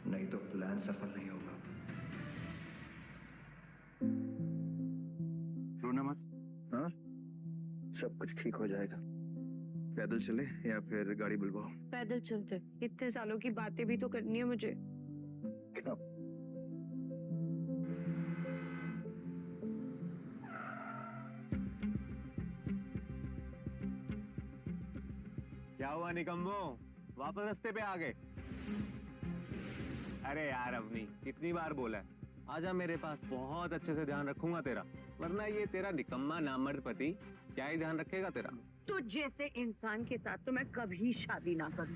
Speaker 3: नहीं तो प्लान सफल नहीं होगा। रोना मत, हाँ? सब कुछ ठीक हो जाएगा। पैदल चले या फिर गाड़ी बुलवाओ?
Speaker 5: पैदल चलते, इतने सालों की बातें भी तो करनी है मुझे।
Speaker 3: क्या?
Speaker 12: क्या हुआ निकम्मो, वापस रास्ते पे आ गए? अरे यार अवनी, कितनी बार बोला है आजा मेरे पास, बहुत अच्छे से ध्यान रखूंगा तेरा। वरना ये तेरा निकम्मा नामर्द पति क्या ही ध्यान रखेगा तेरा।
Speaker 5: तो जैसे इंसान के साथ तो मैं कभी शादी ना करूं,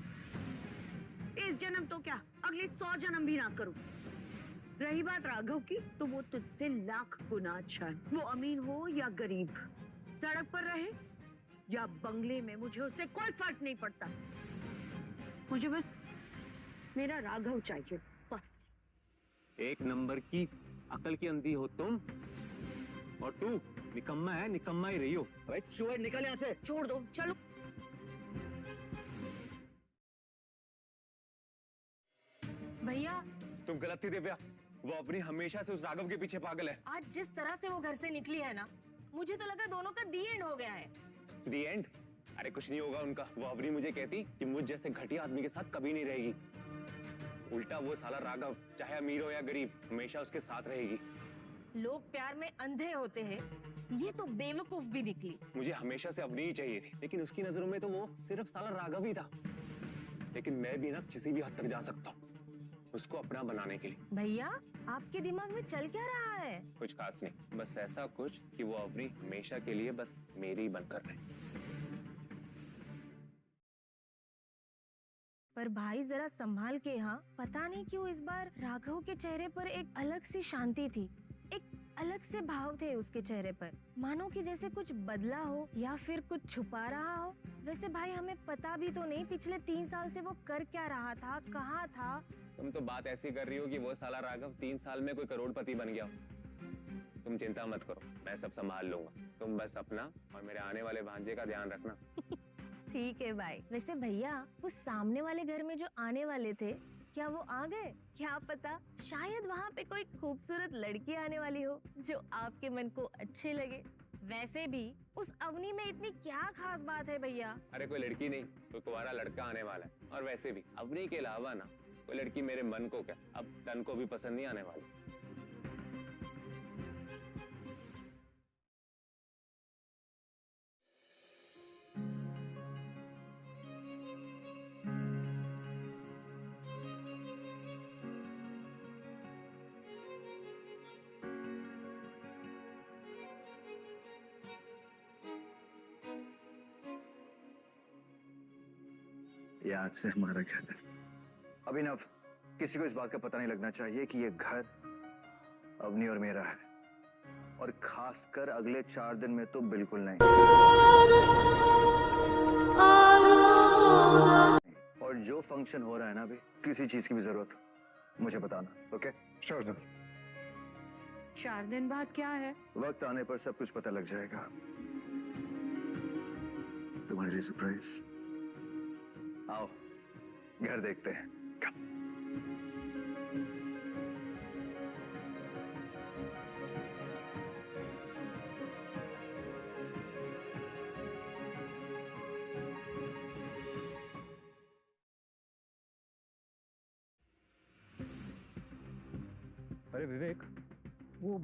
Speaker 5: इस जन्म तो क्या अगले 100 जन्म भी ना करूं। रही बात राघव की, तो वो तुझसे लाख गुना अच्छा है। वो अमीर हो या गरीब, सड़क पर रहे या बंगले में, मुझे उससे कोई फर्क नहीं पड़ता। मुझे बस मेरा राघव चाहिए, बस।
Speaker 12: एक नंबर की अकल की अंधी हो तुम, और तू निकम्मा है, निकम्मा ही रही हो।
Speaker 3: भाई चूहे निकल यहाँ से।
Speaker 5: छोड़ दो, चलो।
Speaker 10: भैया
Speaker 12: तुम गलत थी दिव्या, वो अपनी हमेशा से उस राघव के पीछे पागल है।
Speaker 10: आज जिस तरह से वो घर से निकली है ना, मुझे तो लगा दोनों का दी एंड हो गया है।
Speaker 12: दी एंड? अरे कुछ नहीं होगा उनका। वो अवनी मुझे कहती कि मुझ जैसे घटिया आदमी के साथ कभी नहीं रहेगी। उल्टा वो साला राघव, चाहे अमीर हो या गरीब, हमेशा उसके साथ रहेगी।
Speaker 10: लोग प्यार में अंधे होते हैं, ये तो बेवकूफ भी निकली।
Speaker 12: मुझे हमेशा से अवनी ही चाहिए थी, लेकिन उसकी नजरों में तो वो सिर्फ साला राघव ही था। लेकिन मैं भी ना किसी भी हद तक जा सकता हूँ। उसको अपना बनाने के लिए।
Speaker 10: भैया आपके दिमाग में चल क्या रहा है?
Speaker 12: कुछ खास नहीं, बस ऐसा कुछ कि वो अवनी हमेशा के लिए बस मेरी बनकर रहे।
Speaker 10: पर भाई जरा संभाल के। हाँ, पता नहीं क्यों इस बार राघव के चेहरे पर एक अलग सी शांति थी, एक अलग से भाव थे उसके चेहरे पर, मानो कि जैसे कुछ बदला हो या फिर कुछ छुपा रहा हो। वैसे भाई हमें पता भी तो नहीं पिछले 3 साल से वो कर क्या रहा था, कहाँ था।
Speaker 12: तुम तो बात ऐसी कर रही हो कि वो साला राघव 3 साल में कोई करोड़पति बन गया हो। तुम चिंता मत करो, मैं सब संभाल लूंगा। तुम बस अपना और मेरे आने वाले भांजे का ध्यान रखना।
Speaker 10: ठीक है भाई। वैसे भैया उस सामने वाले घर में जो आने वाले थे, क्या वो आ गए? क्या पता शायद वहाँ पे कोई खूबसूरत लड़की आने वाली हो जो आपके मन को अच्छे लगे। वैसे भी उस अवनी में इतनी क्या खास बात है भैया?
Speaker 12: अरे कोई लड़की नहीं, कोई कुंवारा लड़का आने वाला है। और वैसे भी अवनी के अलावा ना कोई लड़की मेरे मन को क्या, अब तन को भी पसंद नहीं आने वाली।
Speaker 3: ये आज से हमारा घर है। अभिनव, किसी को इस बात का पता नहीं लगना चाहिए कि ये घर अवनी और मेरा है, और खासकर अगले 4 दिन में तो बिल्कुल नहीं। और जो फंक्शन हो रहा है ना अभी, किसी चीज की भी जरूरत हो मुझे बताना, ओके? Sure sir.
Speaker 4: 4 दिन बाद क्या है?
Speaker 3: वक्त आने पर सब कुछ पता लग जाएगा। तुम्हारे लिए सरप्राइज। आओ घर देखते हैं।
Speaker 11: अरे विवेक, वो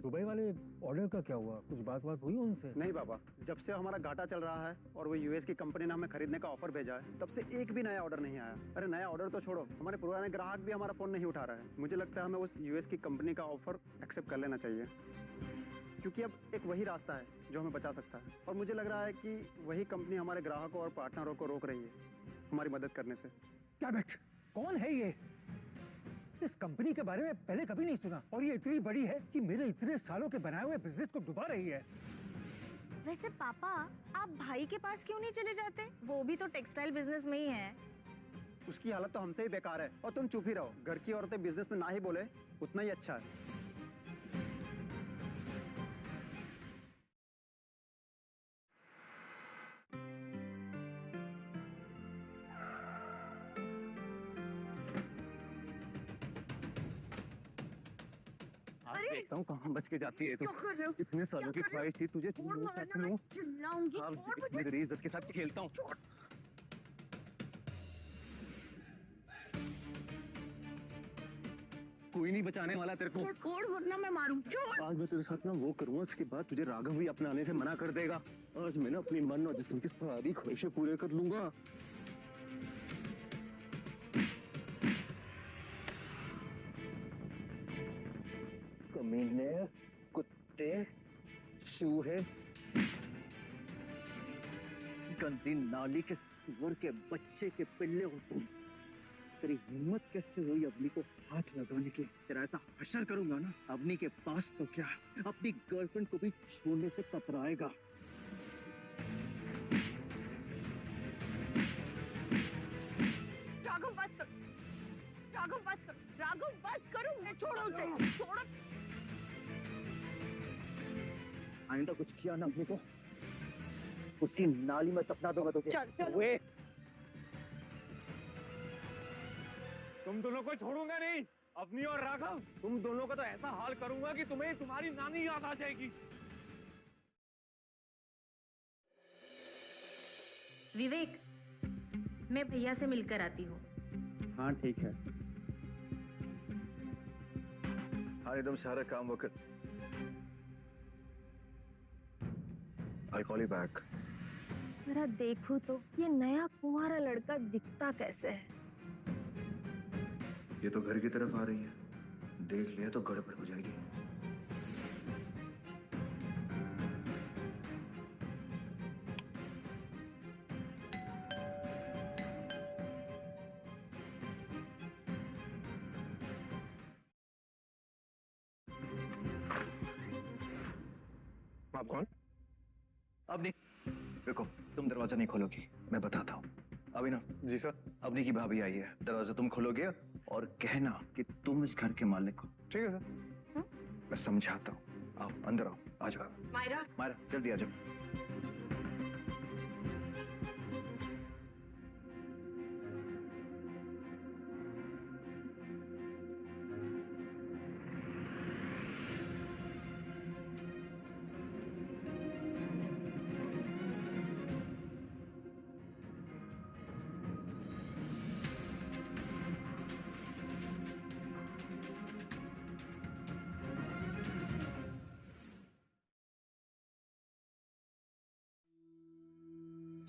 Speaker 11: दुबई वाले ऑर्डर का क्या हुआ? कुछ बात हुई उनसे?
Speaker 6: नहीं बाबा, जब से हमारा घाटा चल रहा है और वो यूएस की कंपनी ने हमें खरीदने का ऑफर भेजा है, तब से एक भी नया ऑर्डर नहीं आया। अरे नया ऑर्डर तो छोड़ो, हमारे पुराने ग्राहक भी हमारा फोन नहीं उठा रहे हैं। मुझे लगता है हमें उस यूएस की कंपनी का ऑफर एक्सेप्ट कर लेना चाहिए, क्योंकि अब एक वही रास्ता है जो हमें बचा सकता है। और मुझे लग रहा है कि वही कंपनी हमारे ग्राहकों और पार्टनरों को रोक रही है हमारी मदद करने से।
Speaker 11: क्या बेट, कौन है ये? इस कंपनी के बारे में पहले कभी नहीं सुना, और ये इतनी बड़ी है कि मेरे इतने सालों के बनाए हुए बिजनेस को डुबा रही है।
Speaker 10: वैसे पापा, आप भाई के पास क्यों नहीं चले जाते? वो भी तो टेक्सटाइल बिजनेस में ही है।
Speaker 6: उसकी हालत तो हमसे ही बेकार है, और तुम चुप ही रहो। घर की औरतें बिजनेस में ना ही बोले उतना ही अच्छा है।
Speaker 12: देखता हूँ कहाँ बच के जाती है तू। इतने सालों की ख्वाहिश थी तुझे,
Speaker 9: चिल्लाऊंगी।
Speaker 12: मेरी इज्जत के साथ खेलता हूँ। कोई नहीं बचाने वाला तेरे को।
Speaker 9: छोड़ वरना मैं मारूं। छोड़।
Speaker 12: आज मैं तेरे साथ ना वो करूँगा, उसके बाद तुझे राघव भी अपने आने से मना कर देगा। आज मैं ना अपनी मन और जिस्म की सारी ख्वाहिशें पूरे कर लूंगा।
Speaker 3: कमीने, कुत्ते, चूहे, गंदी नाली के सुअर के बच्चे के पिल्ले हो तुम। तेरी हिम्मत कैसे हुई अवनी को हाथ लगाने की? तेरा ऐसा हशर करूंगा ना, अवनी के पास तो क्या, अपनी गर्लफ्रेंड को भी छोड़ने से कतराएगा।
Speaker 9: राघव बस कर, राघव बस कर, राघव बस करो। मैं छोड़ो उसे, छोड़ो।
Speaker 3: आइंदा कुछ किया ना अपने को, उसी नाली में दफना दूंगा तुझे।
Speaker 11: चल। तुम दोनों को छोड़ूंगा नहीं, अवनी और राघव। तुम दोनों का तो ऐसा हाल करूंगा कि तुम्हें तुम्हारी नानी याद आ जाएगी।
Speaker 10: विवेक, मैं भैया से मिलकर आती हूँ।
Speaker 6: हाँ ठीक है।
Speaker 3: हाँ एकदम सारा काम वक्त। I'll call you back.
Speaker 10: जरा देखूं तो ये नया कुंवारा लड़का दिखता कैसे है।
Speaker 16: ये तो घर की तरफ आ रही है, देख लिया तो गड़बड़ हो जाएगी।
Speaker 6: आप कौन?
Speaker 3: अवनी, रुको, तुम दरवाजा नहीं खोलोगी, मैं बताता हूँ। अभिनव।
Speaker 6: जी सर।
Speaker 3: अवनी की भाभी आई है, दरवाजा तुम खोलोगे और कहना कि तुम इस घर के मालिक हो।
Speaker 6: ठीक है सर।
Speaker 3: मैं समझाता हूँ। आओ अंदर आओ, आ जाओ।
Speaker 9: मायरा।
Speaker 3: मायरा जल्दी आ जाओ।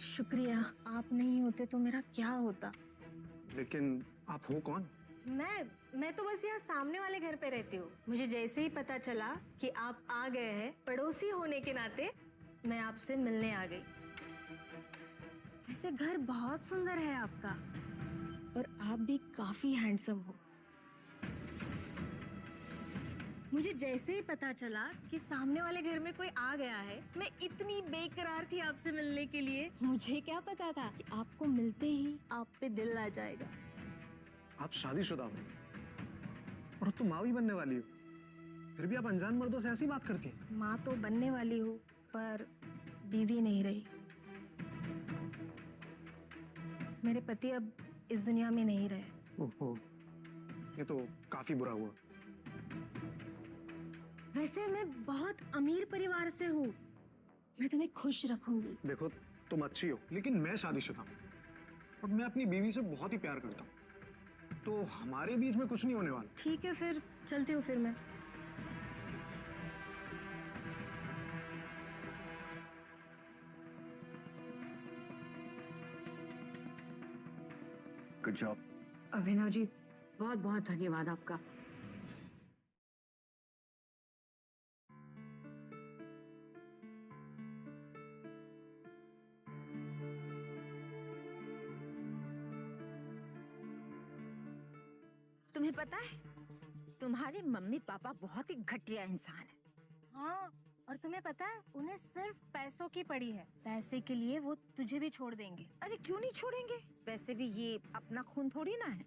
Speaker 10: शुक्रिया, आप नहीं होते तो मेरा क्या होता।
Speaker 6: लेकिन आप हो कौन?
Speaker 10: मैं तो बस यहाँ सामने वाले घर पे रहती हूँ। मुझे जैसे ही पता चला कि आप आ गए हैं, पड़ोसी होने के नाते मैं आपसे मिलने आ गई। वैसे घर बहुत सुंदर है आपका, और आप भी काफी हैंडसम हो। मुझे जैसे ही पता चला कि सामने वाले घर में कोई आ गया है, मैं इतनी बेकरार थी आपसे मिलने के लिए। मुझे क्या पता था कि आपको मिलते ही आप पे दिल आ जाएगा।
Speaker 6: आप शादीशुदा हो और तुम माँ भी बनने वाली हो, फिर भी आप अनजान मर्दों से ऐसी बात करती हैं।
Speaker 10: माँ तो बनने वाली हूँ, पर बीवी नहीं रही। मेरे पति अब इस दुनिया में नहीं रहे।
Speaker 6: ओहो, ये तो काफी बुरा हुआ।
Speaker 10: वैसे मैं बहुत अमीर परिवार से हूँ, मैं तुम्हें खुश रखूंगी।
Speaker 6: देखो, तुम अच्छी हो, लेकिन मैं शादीशुदा हूँ और मैं अपनी बीवी से बहुत ही प्यार करता हूँ, तो हमारे बीच में कुछ नहीं होने वाला।
Speaker 10: ठीक है, फिर चलती हूँ फिर मैं।
Speaker 3: Good job.
Speaker 5: अभिनव जी, बहुत बहुत धन्यवाद आपका।
Speaker 9: तुम्हें पता है, तुम्हारे मम्मी पापा बहुत ही घटिया इंसान है।
Speaker 10: हाँ, और तुम्हें पता है, उन्हें सिर्फ पैसों की पड़ी है। पैसे के लिए वो तुझे भी छोड़ देंगे।
Speaker 9: अरे क्यों नहीं छोड़ेंगे? वैसे भी ये अपना खून थोड़ी ना है।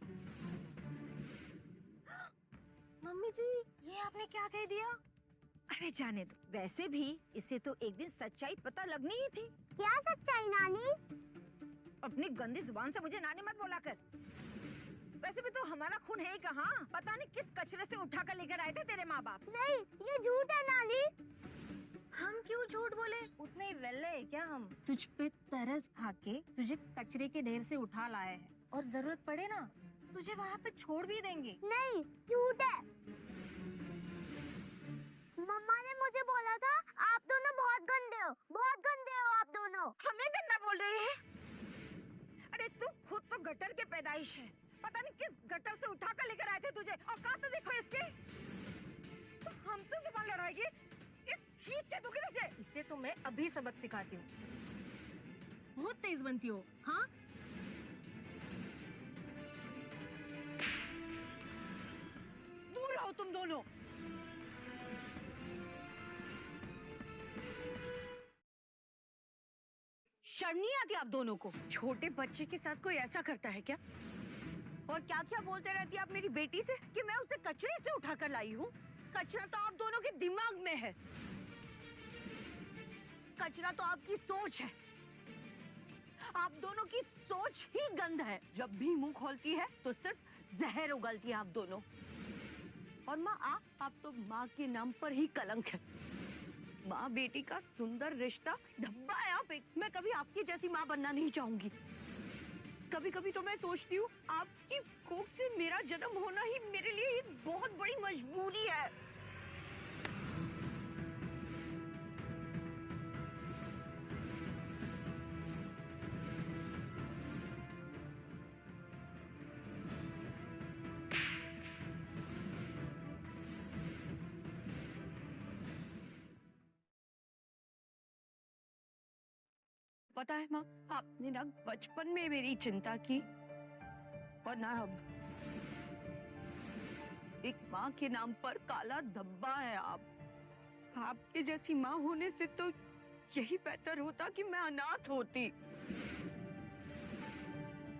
Speaker 10: मम्मी जी, ये आपने क्या कह दिया?
Speaker 9: अरे जाने दो, वैसे भी इसे तो एक दिन सच्चाई पता लगनी ही थी।
Speaker 1: क्या सच्चाई नानी?
Speaker 9: अपनी गंदी जुबान से मुझे नानी मत बोला कर। वैसे भी तो हमारा खून है ही कहाँ? पता नहीं किस कचरे से उठा कर लेकर आए थे तेरे माँ बाप।
Speaker 1: नहीं, ये झूठ है नानी।
Speaker 10: हम क्यों झूठ बोले? उतने ही वेले है क्या हम? तुझ पे तरस खा के तुझे कचरे के ढेर से उठा लाए हैं, और जरूरत पड़े ना तुझे वहाँ पे छोड़ भी देंगे।
Speaker 1: नहीं, झूठ है। मम्मा ने मुझे बोला था आप दोनों बहुत गंदे हो, बहुत गंदे हो आप दोनों।
Speaker 9: हमें गंदा बोल रही है? अरे तू खुद तो गटर के पैदाइश है। पता नहीं किस गटर से उठा कर लेकर आए थे तुझे, और कहा तो देखो इसके। तो हमसे जुबान लड़ाएगी? खींच के दूंगी तुझे।
Speaker 10: इससे तो मैं अभी सबक सिखाती हूँ। बहुत तेज बनती हो, हाँ?
Speaker 9: दूर रहो तुम दोनों। शर्म नहीं आती आप दोनों को? छोटे बच्चे के साथ कोई ऐसा करता है क्या? और क्या क्या बोलते रहती है आप मेरी बेटी से कि मैं उसे कचरे से उठा कर लाई हूँ? कचरा तो आप दोनों के दिमाग में है। कचरा तो आपकी सोच है। आप दोनों की सोच ही गंद है। जब भी मुंह खोलती है तो सिर्फ जहर उगलती है आप दोनों। और माँ, आप तो माँ के नाम पर ही कलंक है। माँ बेटी का सुंदर रिश्ता धब्बा है आप एक। मैं कभी आपकी जैसी माँ बनना नहीं चाहूंगी। कभी कभी तो मैं सोचती हूँ आपकी कोख से मेरा जन्म होना ही मेरे लिए एक बहुत बड़ी मजबूरी है।
Speaker 5: पता है माँ, आपने ना बचपन में मेरी चिंता की और ना अब। एक माँ के नाम पर काला धब्बा है आप। आपके जैसी माँ होने से तो यही बेहतर होता कि मैं अनाथ होती।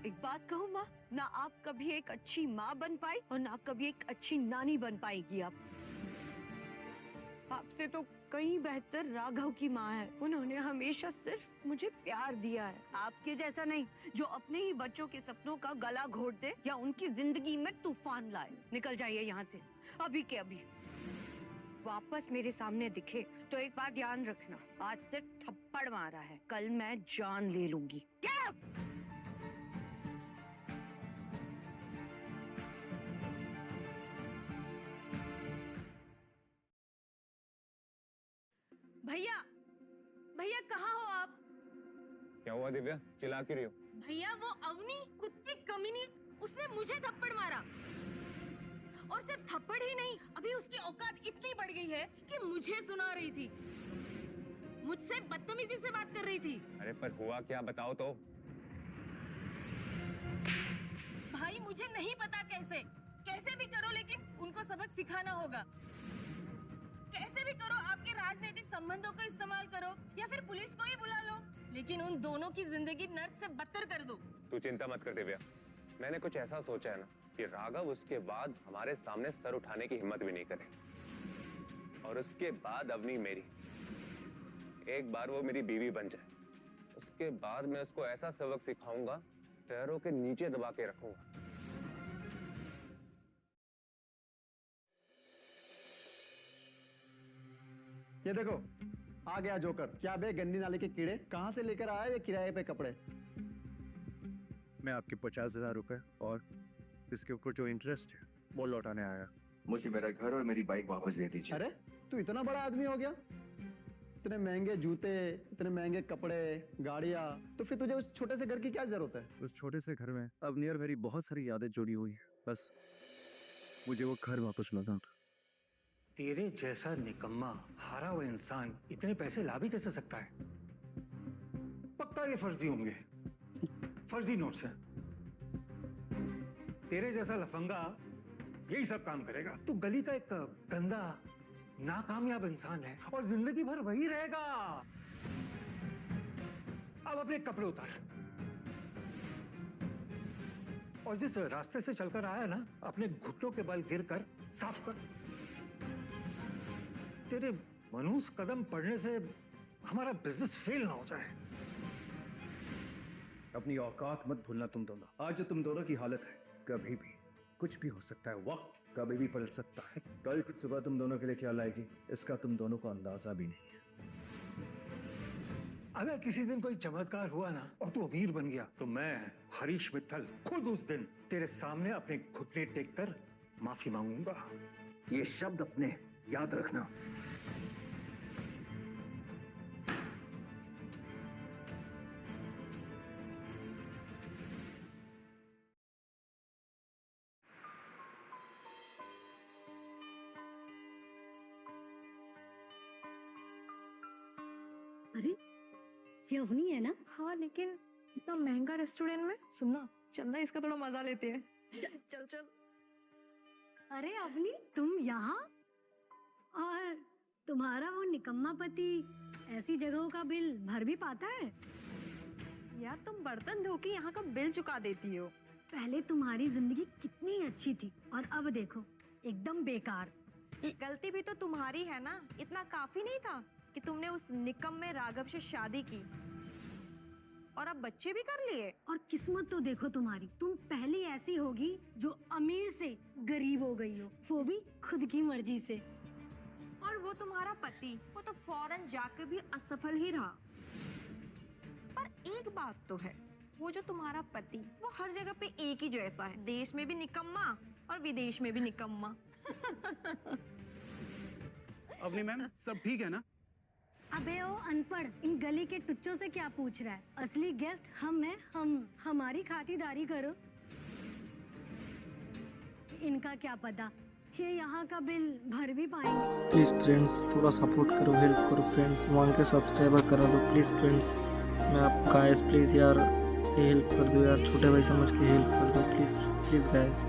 Speaker 5: एक बात कहूँ माँ, ना आप कभी एक अच्छी माँ बन पाई और ना कभी एक अच्छी नानी बन पाएगी आप। आपसे तो कहीं बेहतर राघव की माँ है। उन्होंने हमेशा सिर्फ मुझे प्यार दिया है, आपके जैसा नहीं जो अपने ही बच्चों के सपनों का गला घोट दे या उनकी जिंदगी में तूफान लाए। निकल जाइए यहाँ से अभी के अभी। वापस मेरे सामने दिखे तो एक बार ध्यान रखना, आज सिर्फ थप्पड़ मारा है, कल मैं जान ले लूंगी।
Speaker 10: भैया, भैया कहाँ हो आप?
Speaker 12: क्या हुआ दिव्या, चिल्ला क्यों रही हो?
Speaker 10: भैया वो अवनी कुत्ती कमीनी, उसने मुझे थप्पड़ मारा। और सिर्फ थप्पड़ ही नहीं, अभी उसकी औकात इतनी बढ़ गई है कि मुझे सुना रही थी, मुझसे बदतमीजी से बात कर रही थी।
Speaker 12: अरे पर हुआ क्या, बताओ तो।
Speaker 10: भाई मुझे नहीं पता कैसे भी करो, लेकिन उनको सबक सिखाना होगा। कैसे भी करो, आपके राजनीतिक संबंधों को इस्तेमाल करो या फिर पुलिस को ही बुला लो, लेकिन उन दोनों की जिंदगी नर्क से बदतर कर दो।
Speaker 12: तू चिंता मत कर दिव्या, मैंने कुछ ऐसा सोचा है ना कि राघव उसके बाद हमारे सामने सर उठाने की हिम्मत भी नहीं करे। और उसके बाद अवनी मेरी, एक बार वो मेरी बीवी बन जाए, उसके बाद मैं उसको ऐसा सबक सिखाऊंगा, पैरों के नीचे दबा के रखूंगा।
Speaker 6: ये देखो आ गया जोकर। क्या बे गंदी नाले के कीड़े, कहाँ से लेकर आया ये किराए पे कपड़े?
Speaker 3: मैं आपके 50,000 रुपए और इसके ऊपर जो इंटरेस्ट है वो लौटाने आया।
Speaker 16: मुझे मेरा घर और मेरी बाइक वापस दे दीजिए।
Speaker 6: अरे तू इतना बड़ा आदमी हो गया, इतने महंगे जूते, इतने महंगे कपड़े, गाड़ियाँ, तो फिर तुझे उस छोटे से घर की क्या जरूरत है?
Speaker 3: उस छोटे से घर में अवनी और मेरी बहुत सारी यादें जुड़ी हुई हैं, बस मुझे वो घर वापस लौटाना था।
Speaker 11: तेरे जैसा निकम्मा हारा हुआ इंसान इतने पैसे ला भी कैसे सकता है? पक्का ये फर्जी होंगे, फर्जी नोट्स हैं। तेरे जैसा लफंगा यही सब काम करेगा। तू गली का एक गंदा नाकामयाब इंसान है और जिंदगी भर वही रहेगा। अब अपने कपड़े उतार और जिस रास्ते से चलकर आया ना, अपने घुटनों के बल गिरकर साफ कर। तेरे मनूस कदम पड़ने से हमारा बिजनेस फेल ना हो जाए।
Speaker 3: अपनी औकात मत भूलना तुम दोनों। आज जो तुम दोनों की हालत है, कभी भी कुछ भी हो सकता है, वक्त कभी भी पलट सकता है। कल की सुबह तुम दोनों के लिए क्या लाएगी, इसका तुम दोनों को अंदाजा भी नहीं है।
Speaker 11: अगर किसी दिन कोई चमत्कार हुआ ना और तू अमीर बन गया, तो मैं हरीश मित्तल खुद उस दिन तेरे सामने अपने घुटने टेक कर माफी मांगूंगा।
Speaker 16: ये शब्द अपने याद रखना।
Speaker 4: अरे ये अवनी है ना?
Speaker 10: हाँ, लेकिन इतना महंगा रेस्टोरेंट में। सुनना, चलना इसका थोड़ा मजा लेते हैं। चल चल।
Speaker 4: अरे अवनी तुम यहाँ? और तुम्हारा वो निकम्मा पति ऐसी जगहों का बिल भर भी पाता है?
Speaker 10: यार तुम बर्तन धो के यहाँ का बिल चुका देती हो।
Speaker 4: पहले तुम्हारी जिंदगी कितनी अच्छी थी और अब देखो एकदम बेकार।
Speaker 10: गलती भी तो तुम्हारी है ना, इतना काफी नहीं था कि तुमने उस निकम्मे राघव से शादी की और अब बच्चे भी कर लिए।
Speaker 4: और किस्मत तो देखो तुम्हारी, तुम पहली ऐसी होगी जो अमीर से गरीब हो गई हो, वो भी खुद की मर्जी से।
Speaker 10: और वो तुम्हारा पति, वो तो फौरन जाकर भी असफल ही रहा। पर एक बात तो है, वो जो तुम्हारा पति, वो हर जगह पे एक ही जैसा है, देश में भी निकम्मा और विदेश में भी निकम्मा।
Speaker 17: अवनी मैम, सब ठीक है ना?
Speaker 4: अबे ओ अनपढ़, इन गली के टुच्चों से क्या पूछ रहा है? असली गेस्ट हम हैं, हमारी खातिरदारी करो। इनका क्या पता, ये यहाँ का बिल भर भी पाएंगे।
Speaker 13: प्लीज फ्रेंड्स थोड़ा सपोर्ट करो, हेल्प करो फ्रेंड्स, 1K सब्सक्राइबर करा दो प्लीज फ्रेंड्स। इसमें आप गाइस प्लीज़ यार हेल्प कर दो यार, छोटे भाई समझ के हेल्प कर दो प्लीज़ प्लीज़ गाइस।